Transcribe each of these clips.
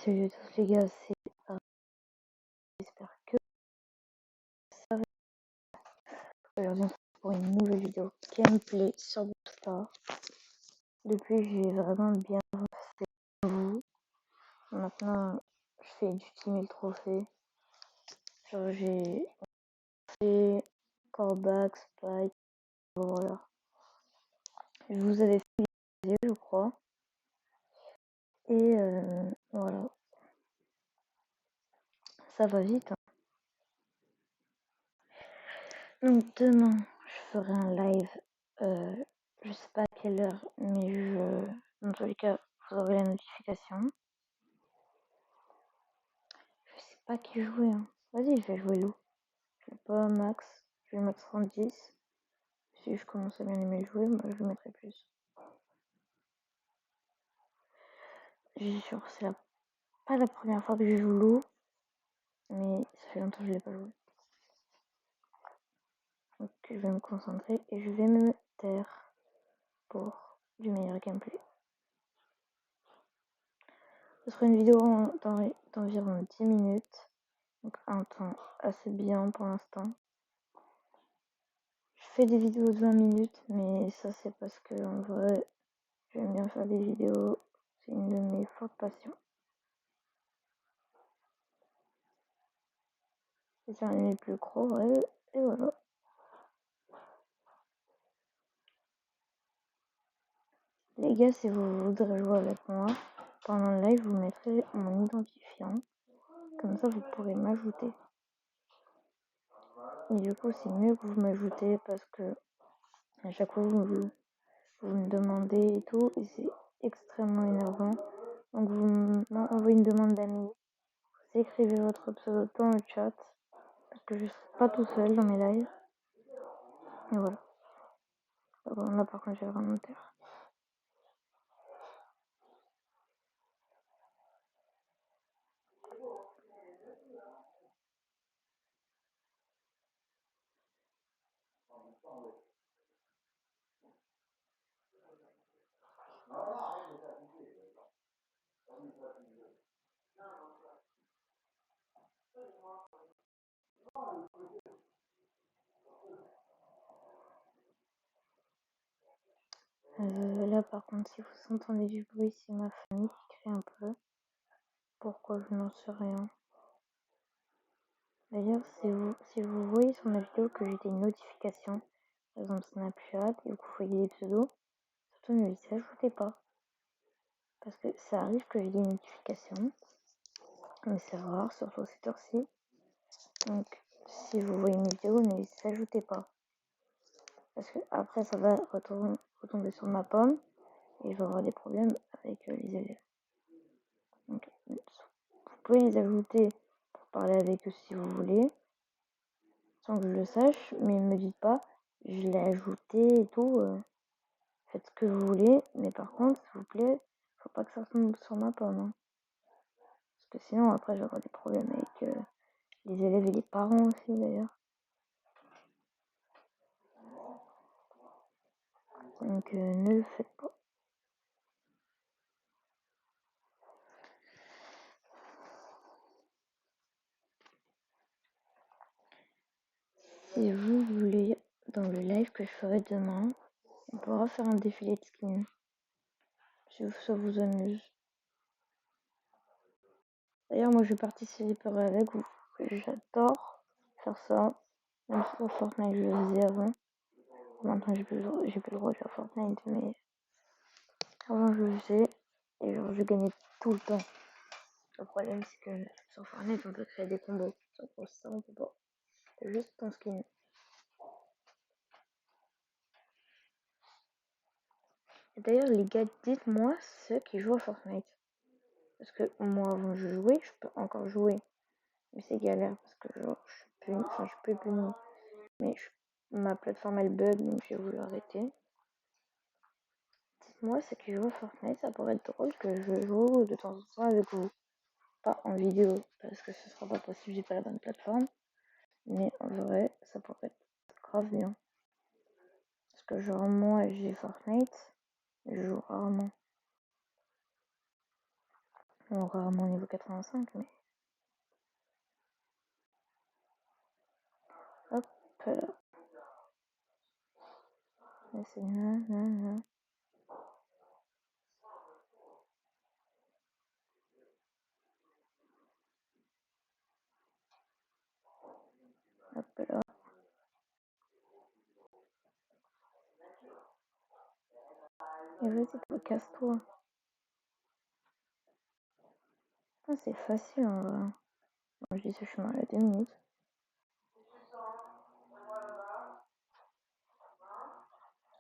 Salut à tous les gars, c'est j'espère que ça va. Aujourd'hui on se retrouve pour une nouvelle vidéo gameplay sur Star. Depuis j'ai vraiment bien avancé vous. Maintenant je fais du 10 000 trophées. Genre j'ai fait Corback, Spike, voilà. Je vous avais fait une vidéo je crois. Et voilà. Ça va vite. Hein. Donc demain je ferai un live. Je sais pas à quelle heure, mais dans tous les cas, vous aurez la notification. Je sais pas qui jouer. Hein. Vas-y, je vais jouer Lou. Je vais pas Max. Je vais mettre 30-10. Si je commence à bien aimer le jouer, moi je le mettrai plus. J'ai sûr, pas la première fois que je joue Lou, mais ça fait longtemps que je l'ai pas joué. Donc je vais me concentrer et je vais me taire pour du meilleur gameplay. Ce sera une vidéo d'environ 10 minutes. Donc un temps assez bien pour l'instant. Je fais des vidéos de 20 minutes, mais ça c'est parce que en vrai, j'aime bien faire des vidéos. C'est une de mes fortes passions. C'est un de mes plus gros rêves, et voilà. Les gars, si vous voudrez jouer avec moi, pendant le live, vous mettrez mon identifiant. Comme ça, vous pourrez m'ajouter. Et du coup, c'est mieux que vous m'ajoutez parce que à chaque fois, vous me demandez et tout, et c'est extrêmement énervant. Donc, vous m'envoyez une demande d'amis. Vous écrivez votre pseudo dans le chat. Parce que je suis pas tout seul dans mes lives. Et voilà. Bon, là, par contre, j'ai vraiment taire. Là, par contre, si vous entendez du bruit, c'est ma famille qui crie un peu. Pourquoi, je n'en sais rien. D'ailleurs, si vous voyez sur ma vidéo que j'ai des notifications, par exemple Snapchat, et que vous voyez des pseudos, surtout ne les ajoutez pas. Parce que ça arrive que j'ai des notifications, mais c'est rare, surtout cette heure-ci. Donc, si vous voyez mes vidéos, ne les ajoutez pas. Parce que après, ça va retomber sur ma pomme, et je vais avoir des problèmes avec les élèves. Donc, vous pouvez les ajouter pour parler avec eux si vous voulez, sans que je le sache, mais ne me dites pas, je l'ai ajouté et tout. Faites ce que vous voulez, mais par contre, s'il vous plaît, faut pas que ça retombe sur ma pomme. Hein. Parce que sinon, après, j'aurai des problèmes avec les élèves et les parents aussi, d'ailleurs. Donc, ne le faites pas. Si vous voulez, dans le live que je ferai demain, on pourra faire un défilé de skins. Si ça vous amuse. D'ailleurs, moi, je participerai avec vous. J'adore faire ça. Même si sur Fortnite, je le faisais avant. Maintenant, j'ai plus le droit de faire Fortnite, mais avant, je le faisais. Et genre, je gagnais tout le temps. Le problème, c'est que sur Fortnite, on peut créer des combos. Pour ça, on peut pas. C'est juste ton skin. Et d'ailleurs, les gars, dites-moi ceux qui jouent à Fortnite. Parce que moi, avant je jouais, je peux encore jouer. Mais c'est galère parce que genre, je suis plus puni. Mais ma plateforme elle bug, donc j'ai voulu arrêter. Dites-moi ceux qui jouent à Fortnite, ça pourrait être drôle que je joue de temps en temps avec vous. Pas en vidéo, parce que ce sera pas possible, j'ai pas la bonne plateforme. Mais en vrai, ça pourrait être grave bien. Parce que genre moi j'ai Fortnite, je joue rarement. Bon, rarement niveau 85, mais... Hop là. Et c'est nanana. Hop là. Et vas-y, toi, casse-toi. Ah, c'est facile en vrai. Moi, je dis ce chemin à 2 minutes.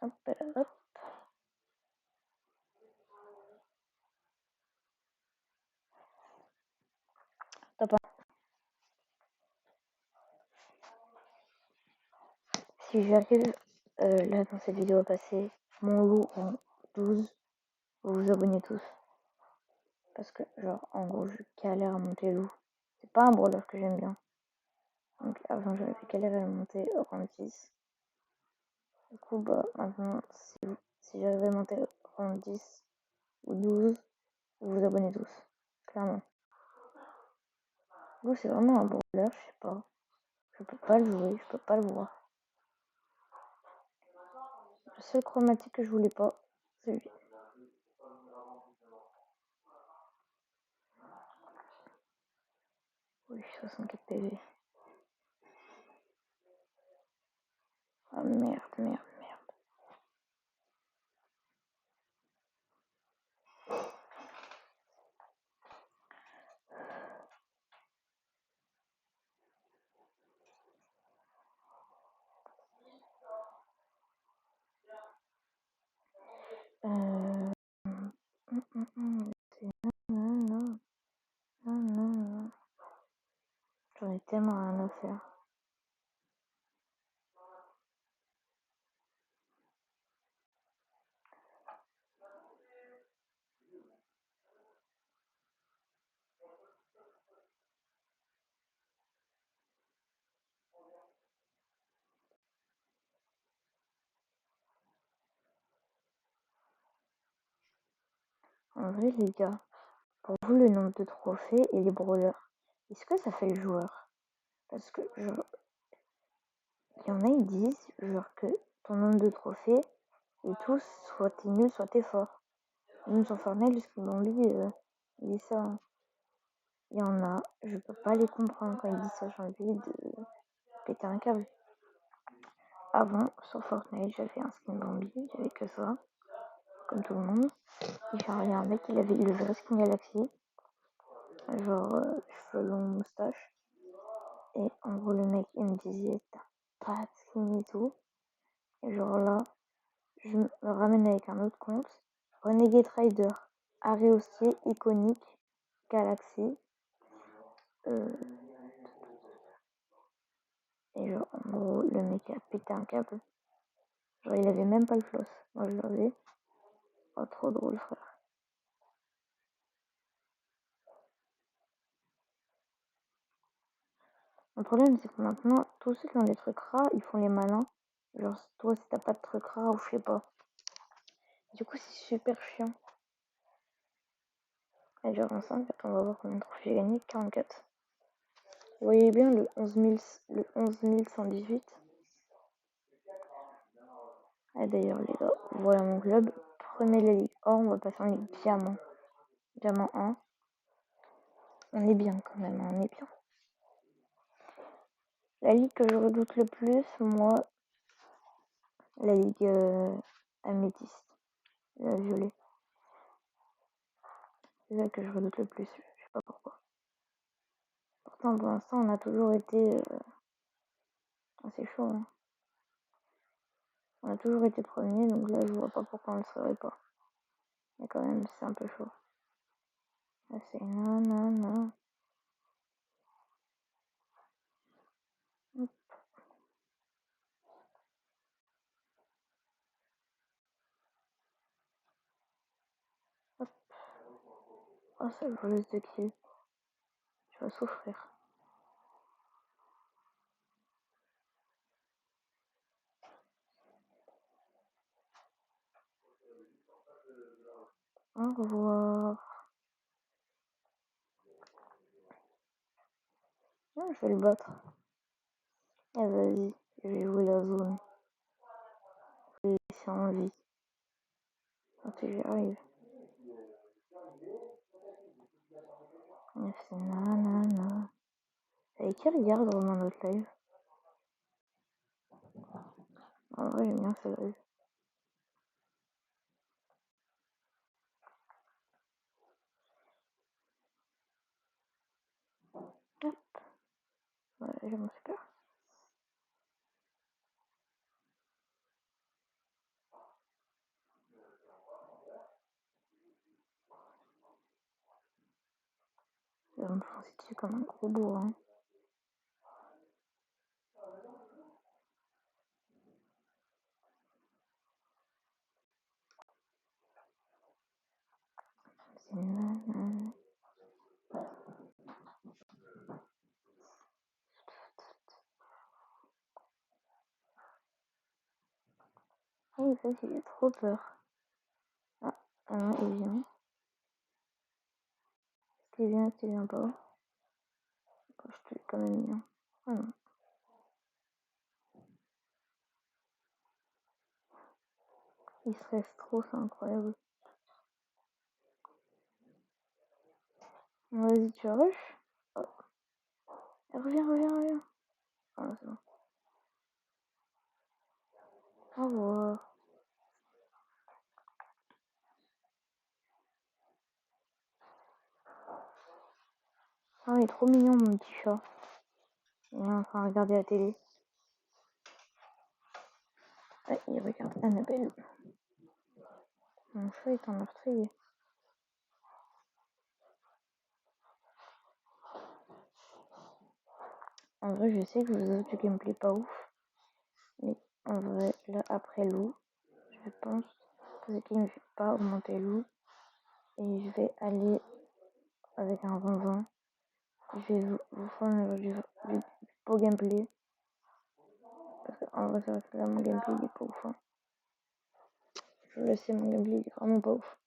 Hop là, hop. Top 1. Si j'arrive là dans cette vidéo à passer mon loup en 12, vous vous abonnez tous. Parce que, genre, en gros, je galère à monter loup. C'est pas un brawler que j'aime bien. Donc, avant, j'avais galéré à monter au rang 10. Du coup, bah, maintenant, si j'arrive à monter au rang 10 ou 12, vous vous abonnez tous. Clairement. Loup, c'est vraiment un brawler, je sais pas. Je peux pas le jouer, je peux pas le voir. Le seul chromatique que je voulais pas, c'est lui. Oui, 64 PV. Ah merde, merde, merde. Non. J'en ai tellement rien à faire. En vrai, les gars, pour vous, le nombre de trophées et les brawlers, est-ce que ça fait le joueur? Parce que, genre, il y en a, ils disent, genre, que ton nombre de trophées et tous, soit t'es nul, soit t'es fort. Même sur Fortnite, le skin Bambi, il dit ça. Hein. Il y en a, je peux pas les comprendre quand ils disent ça, j'ai envie de péter un câble. Avant, sur Fortnite, j'avais un skin Bambi, j'avais que ça, comme tout le monde. Et j'ai regardé un mec, il avait le vrai skin Galaxy, genre cheveux longs, moustache. Et en gros, le mec, il me disait, t'as pas de skin et tout. Et genre là, je me ramène avec un autre compte, Renegade Rider, Areostier, Iconique, Galaxy. Et genre, en gros, le mec a pété un câble. Genre, il avait même pas le floss. Moi, je l'avais. Oh, trop drôle, frère. Le problème, c'est que maintenant, tous ceux qui ont des trucs rares, ils font les malins. Genre, toi, si t'as pas de trucs rares, ou je sais pas. Du coup, c'est super chiant. Et genre, en 5, attends, on va voir combien de trophées j'ai gagné. 44. Vous voyez bien le 11 118. Ah, d'ailleurs, les gars, voilà mon club. Prenez la ligue or, on va passer en ligue diamant. Diamant 1. On est bien quand même, on est bien. La ligue que je redoute le plus, moi, la ligue améthyste, la violet. C'est celle que je redoute le plus, je sais pas pourquoi. Pourtant, pour l'instant, on a toujours été assez chaud. Hein. On a toujours été premier, donc là, je vois pas pourquoi on le serait pas. Mais quand même, c'est un peu chaud. Là, c'est non. Hop. Hop. Oh, c'est voleuse de kill. Je vais souffrir. Au revoir. Non, je vais le battre. Ah, vas-y, je vais jouer la zone. Je vais laisser en vie. Quand j'y arrive. C'est nanana. Et qui regarde dans notre live? En vrai, j'aime bien ce live. Hop. Ouais, j'aime super. Je vais me foncer dessus comme un gros bourrin. C'est nanana. Oh, ça, j'ai trop peur. Ah, non, il vient. Est-ce qu'il vient pas? Je te l'ai quand même mis. Ah non. Il stresse trop, c'est incroyable. Vas-y, tu rush. Oh. Reviens. Ah, c'est bon. Au revoir. Ah, il est trop mignon, mon petit chat. Il est en train de regarder la télé. Ah, il regarde Annabelle. Mon chat est en meurtrier. En vrai, je sais que vous avez du gameplay pas ouf. Mais en vrai, là, après loup, je pense que je ne vais pas augmenter loup. Et je vais aller avec un 20-20. Je vais vous faire du beau gameplay. Parce qu'en vrai, c'est vrai que là, mon gameplay, il est pas ouf. Hein. Je le sais, mon gameplay, il est vraiment pas ouf.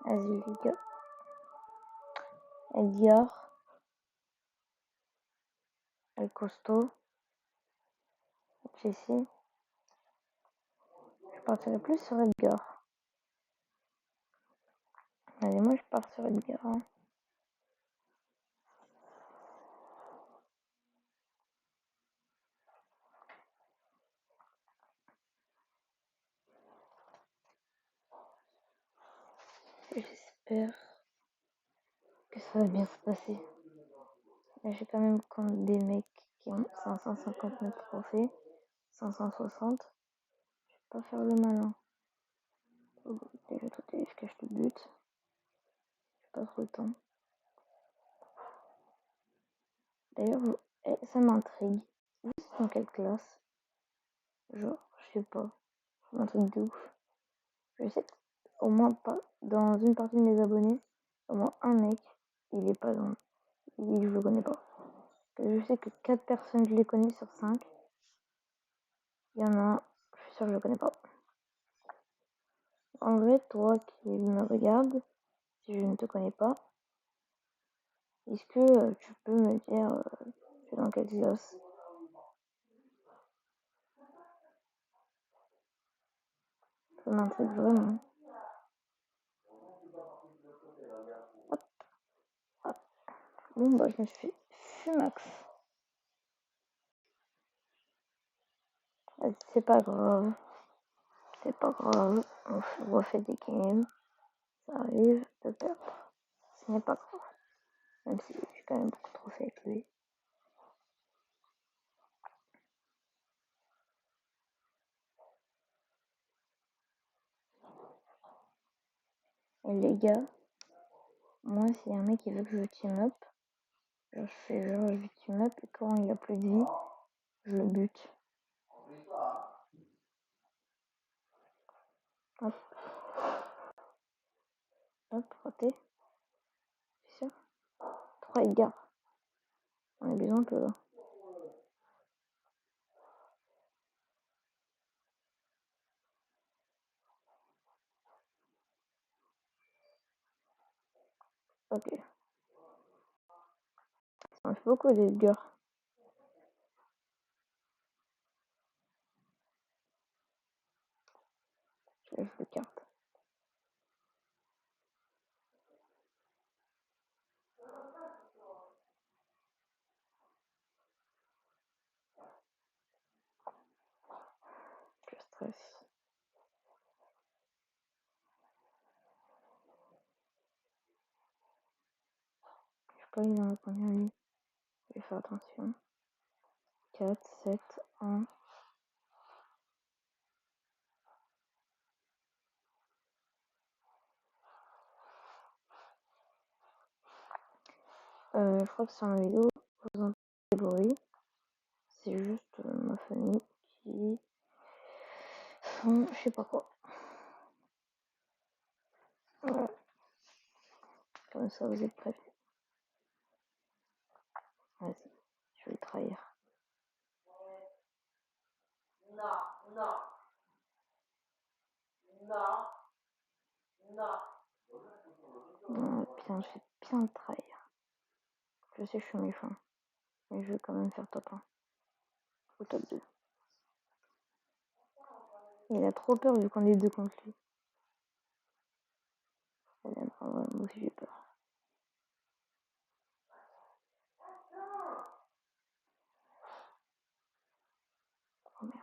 Vas-y, les gars. Edgar. El Costaud. Jessie. Je partirai plus sur Edgar. Allez, moi, je pars sur Edgar. Hein. J'espère que ça va bien se passer. Là, j'ai quand même contre des mecs qui ont 559 trophées, 560. Je vais pas faire le malin. Déjà, toi, t'es jusqu'à je te bute. J'ai pas trop le temps. D'ailleurs, ça m'intrigue. Vous êtes dans quelle classe? Genre, je sais pas. Ça m'intrigue de ouf. Je sais qu'au moins pas dans une partie de mes abonnés, au moins un mec, il est pas dans. Je le connais pas. Je sais que 4 personnes, je les connais sur 5. Il y en a un, je suis sûre que je le connais pas. En vrai, toi qui me regardes, si je ne te connais pas, est-ce que tu peux me dire tu es dans quelle classe? Ça m'intrigue vraiment. Hop, hop. Bon bah je me suis fait fumax. C'est pas grave. C'est pas grave. On refait des games. Ça arrive de perdre. Ce n'est pas grave. Même si j'ai quand même beaucoup trop fait avec lui. Et les gars, moi s'il y a un mec qui veut que je team up, je fais genre je team up et quand il a plus de vie, je le bute. Hop. Hop, raté. C'est sûr. 3 Edgar. On a besoin que. Ok. Ça me fait beaucoup d'Edgar. Je vais jouer les cartes. Je stresse. Je sais pas, il en a combien lui. Je vais faire attention. 4, 7, 1. Je crois que sur ma vidéo, vous entendez des bruits. C'est juste ma famille qui font je sais pas quoi. Voilà. Comme ça, vous êtes prévenus. Vas-y, je vais le trahir. Bien, je vais bien le trahir. Je sais, je suis méchant. Mais je vais quand même faire top 1. Ou top 2. Il a trop peur vu qu'on est deux contre lui. Moi aussi j'ai peur. Oh merde.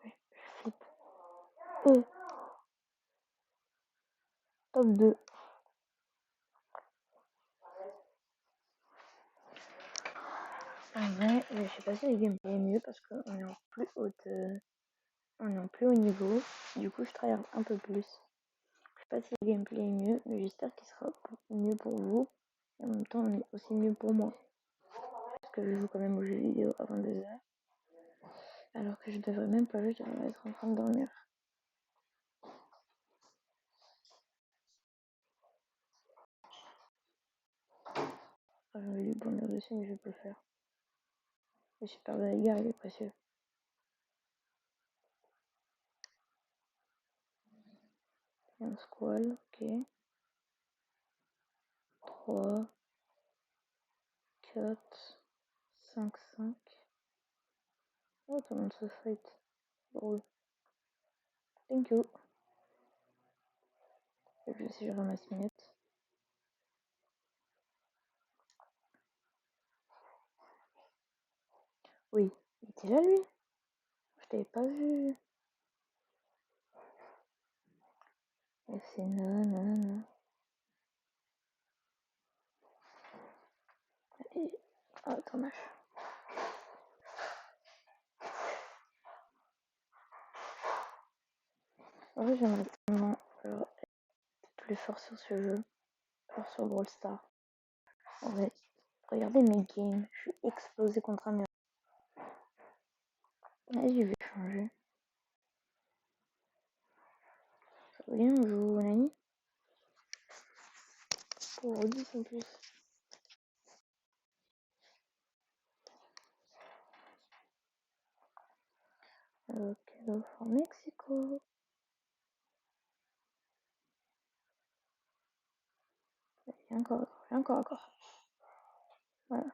Ouais, je flippe. Top 2. En vrai, je sais pas si le gameplay est mieux parce qu'on est en plus haute. On est en plus haut niveau. Du coup, je travaille un peu plus. Je sais pas si le gameplay est mieux, mais j'espère qu'il sera mieux pour vous. Et en même temps, aussi mieux pour moi. Parce que je joue quand même aux jeux vidéo à 22h. Alors que je devrais même pas jouer, je devrais être en train de dormir. J'aurais dû bonheur dessus, mais je vais pas le faire. Le super Valiga, il est précieux. Il y a un squall, ok. 3, 4, 5, 5. Oh, tout le monde se fight. Drôle. Thank you. Je sais, je ramasse une miette. Oui, il était là lui. Je t'avais pas vu. Et c'est non. Et... Ah, dommage. En vrai, j'aimerais tellement être plus fort sur ce jeu. Fort sur Brawl Stars. En vrai, regardez mes games. Je suis explosé contre un mur. Vas-y, je vais changer. Ça va bien, on joue Nani. Pour 10 en plus. Hello for Mexico. Et encore. Voilà.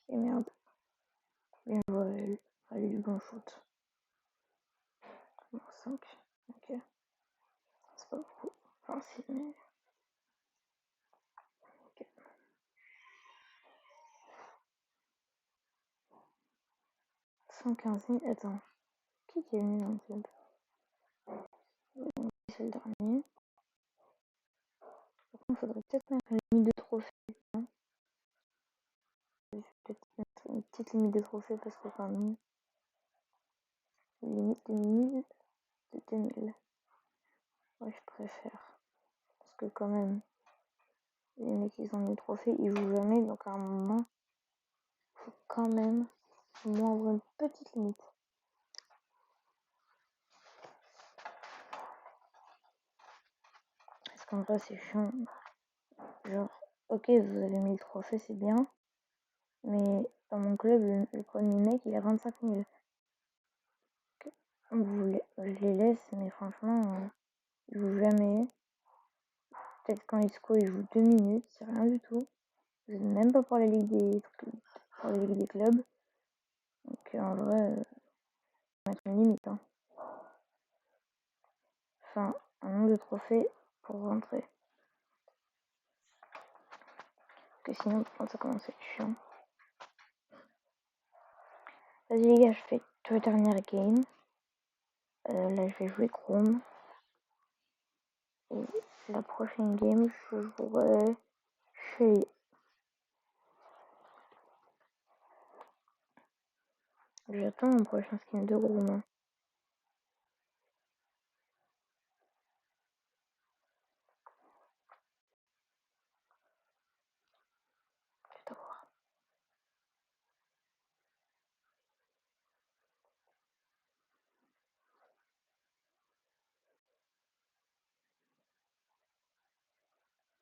Et merde. Bien joué, allez, du bon shoot. Bon, 5. Ok. C'est pas beaucoup. Enfin, si, mais. Ok. 115 000. Attends. Qui est venu dans le club? C'est le dernier. Par contre, il faudrait peut-être mettre une limite de trophées. Hein. Je vais peut-être mettre une petite limite de trophées parce que quand même. Une limite de 1000 de 2000. Ouais, je préfère. Parce que quand même, les mecs qui ont des trophées, ils jouent jamais. Donc à un moment, faut quand même moins avoir une petite limite. Parce qu'en vrai, c'est chiant. Genre, ok, vous avez 1000 trophées, c'est bien. Mais dans mon club, le premier mec, il a 25 000. je les laisse, mais franchement, ils jouent jamais. Peut-être quand ils score, ils jouent 2 minutes, c'est rien du tout. Vous êtes même pas pour la Ligue des clubs. Donc en vrai, mettre une limite. Hein. Enfin, un nombre de trophées pour rentrer. Parce que sinon, quand ça commence à être chiant. Vas-y les gars, je fais deux dernières games. Là, je vais jouer Chrome. Et la prochaine game, je jouerai chez... J'attends mon prochain skin de Chrome. Je vais voir.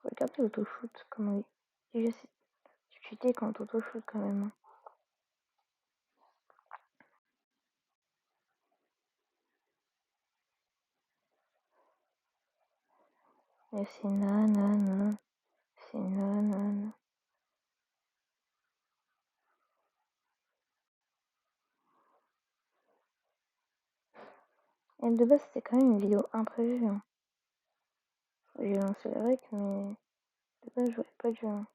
Regardez l'autoshoot, comment il... Déjà, c'est cheaté quand autoshoot quand même. Hein. Mais c'est nanana. C'est nanana. Et de base, c'était quand même une vidéo imprévue. Hein. J'ai lancé le rec, mais de base, j'aurais pas dû. Hein.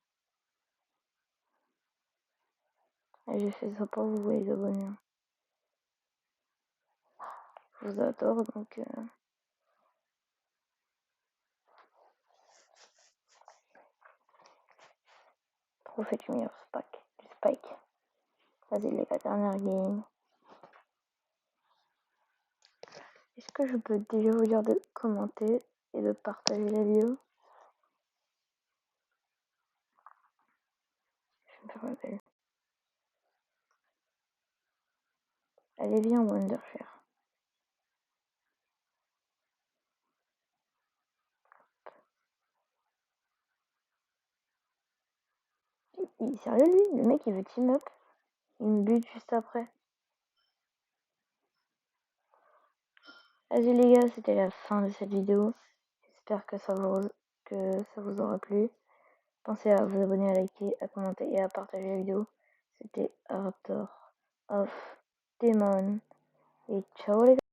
Et j'ai fait ça pour vous, les abonnés. Hein. Je vous adore, donc... Trophée du meilleur spike. Vas-y les gars, dernière game. Est-ce que je peux déjà vous dire de commenter et de partager la vidéo? Je vais me faire ma belle. Allez viens Wondershare. Sérieux lui? Le mec il veut team up. Il me bute juste après. Vas-y les gars, c'était la fin de cette vidéo. J'espère que ça vous aura plu. Pensez à vous abonner, à liker, à commenter et à partager la vidéo. C'était Raptor of Demon. Et ciao les gars.